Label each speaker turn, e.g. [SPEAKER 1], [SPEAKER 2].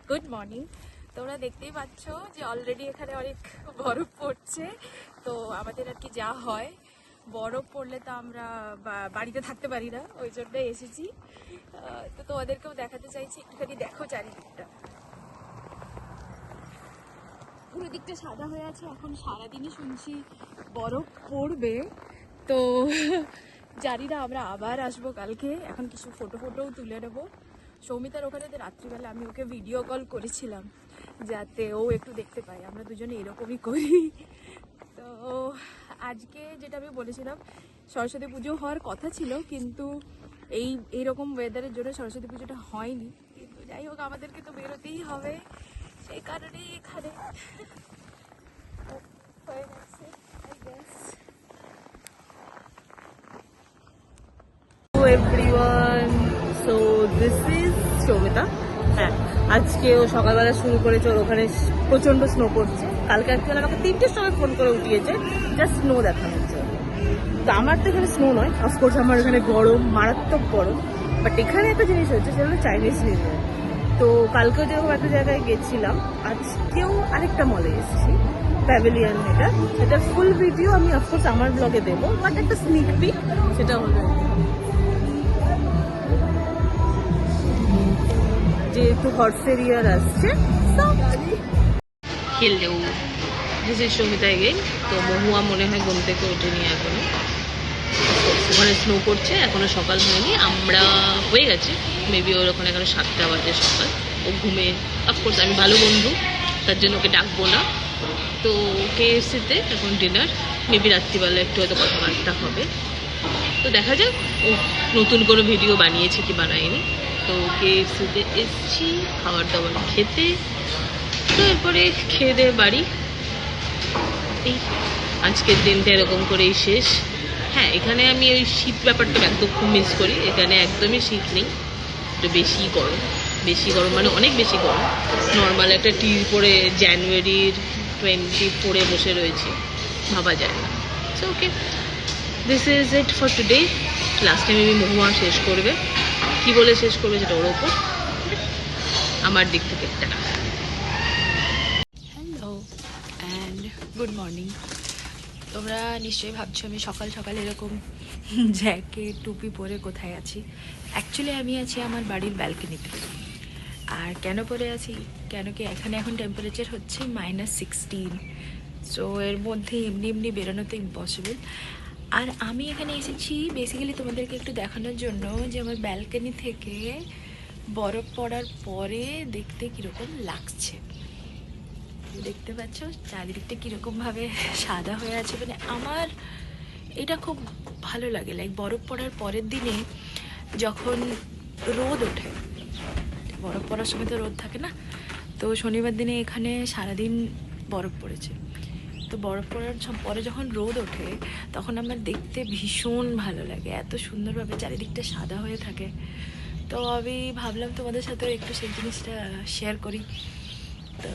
[SPEAKER 1] Good morning. তোমরা দেখতেই পাচ্ছ যে অলরেডি এখানে অনেক বরফ পড়ছে। তো আমাদের আর কি যা হয়, বরফ পড়লে তো আমরা বাড়িতে থাকতে পারি না, ওই জন্য এসেছি। তো তোমাদেরকেও দেখাতে চাইছি, একটুখানি দেখো চারিদিকটা, পুরো দিকটা সাদা হয়ে আছে। এখন সারাদিনই শুনছি বরফ পড়বে, তো জানি না আমরা আবার আসবো কালকে। এখন কিছু ফটোও তুলে নেবো। সৌমিতার ওখানে রাত্রিবেলা আমি ওকে ভিডিও কল করেছিলাম যাতে ও একটু দেখতে পায়, আমরা দুজনে এরকমই করি। তো আজকে যেটা আমি বলেছিলাম, সরস্বতী পুজো হওয়ার কথা ছিল, কিন্তু এইরকম ওয়েদারের জন্য সরস্বতী পুজোটা হয়নি। কিন্তু যাই হোক, আমাদেরকে তো বেরোতেই হবে, সেই কারণেই এখানে হয়ে গেছে I guess.
[SPEAKER 2] Everyone, so this is Soumita. হ্যাঁ, আজকে ও সকালবেলা শুরু করেছে, ওর ওখানে প্রচন্ড স্নো পড়ছে। কালকে অ্যাকচুয়ালি আমাকে 3টের সময় ফোন করে উঠিয়েছে, জাস্ট স্নো দেখানো হচ্ছে। তো আমার তো এখানে স্নো নয়, অফকোর্স আমার এখানে গরম, মারাত্মক গরম। বাট এখানে একটা জিনিস হচ্ছে, সেটা হলো চাইনিজ নিউ ইয়ার। তো কালকেও যেরকম একটা জায়গায় গেছিলাম, আজকেও আরেকটা মলে এসেছি, প্যাভিলিয়ন। এটা ফুল ভিডিও আমি অফকোর্স আমার ব্লগে দেবো, বাট একটা স্নিক পিক সেটা হলো যেহেতু হর্সের ইয়ার আসছে। Hello, this is Soumita again. তো মহুয়া মনে হয় ঘুম থেকে ওঠেনি এখনো, ওখানে স্নো করছে, এখনো সকাল হয়নি। আমরা হয়ে গেছে, মেবি ওর ওখানে এখনো 7টা বাজে সকাল। ও ঘুমে, অফকোর্স আমি ভালো বন্ধু, তার জন্য ওকে ডাকবো না। তো KFC-তে এখন ডিনার, মেবি রাত্রিবেলা একটু হয়তো কথাবার্তা হবে। তো দেখা যাক ও নতুন কোনো ভিডিও বানিয়েছে কি বানায়নি। তো KFC-তে এসছি খাবার দাবার খেতে। তো এরপরে খেয়ে দিয়ে বাড়ি। এই আজকের দিনটা এরকম করেই শেষ। হ্যাঁ, এখানে আমি ওই শীত ব্যাপারটা একদম খুব মিস করি। এখানে একদমই শীত নেই, একটু বেশি গরম মানে অনেক বেশি গরম। নর্মাল একটা টি পরে জানুয়ারির 24-এ বসে রয়েছি, ভাবা যায় না। So okay, this is it for today. Last time আমি মহুয়া শেষ করবে, কি বলে শেষ করবে সেটা ওর ওপর। আমার দিক থেকে tata.
[SPEAKER 1] Hello and good morning. তোমরা নিশ্চয়ই ভাবছো আমি সকাল সকাল এরকম জ্যাকেট টুপি পরে কোথায় আছি। অ্যাকচুয়ালি আমি আছি আমার বাড়ির ব্যালকনিতে। আর কেন পরে আছি, কেন কি এখানে এখন টেম্পারেচার হচ্ছে -16। সো এর মধ্যে এমনি বেরোনো তো ইম্পসিবল। আর আমি এখানে এসেছি বেসিক্যালি তোমাদেরকে একটু দেখানোর জন্য যে আমার ব্যালকনি থেকে বরফ পড়ার পরে দেখতে কীরকম লাগছে। দেখতে পাচ্ছ চারিদিকটা কীরকমভাবে সাদা হয়ে আছে। মানে আমার এটা খুব ভালো লাগে, লাইক বরফ পড়ার পরের দিনে যখন রোদ ওঠে, বরফ পড়ার সময় তো রোদ থাকে না, তো শনিবার দিনে এখানে সারাদিন বরফ পড়েছে। তো বরফ পড়ার পরে যখন রোদ ওঠে তখন আমার দেখতে ভীষণ ভালো লাগে, এত সুন্দরভাবে চারিদিকটা সাদা হয়ে থাকে। তো আমি ভাবলাম তোমাদের সাথেও একটু সেই জিনিসটা শেয়ার করি। তো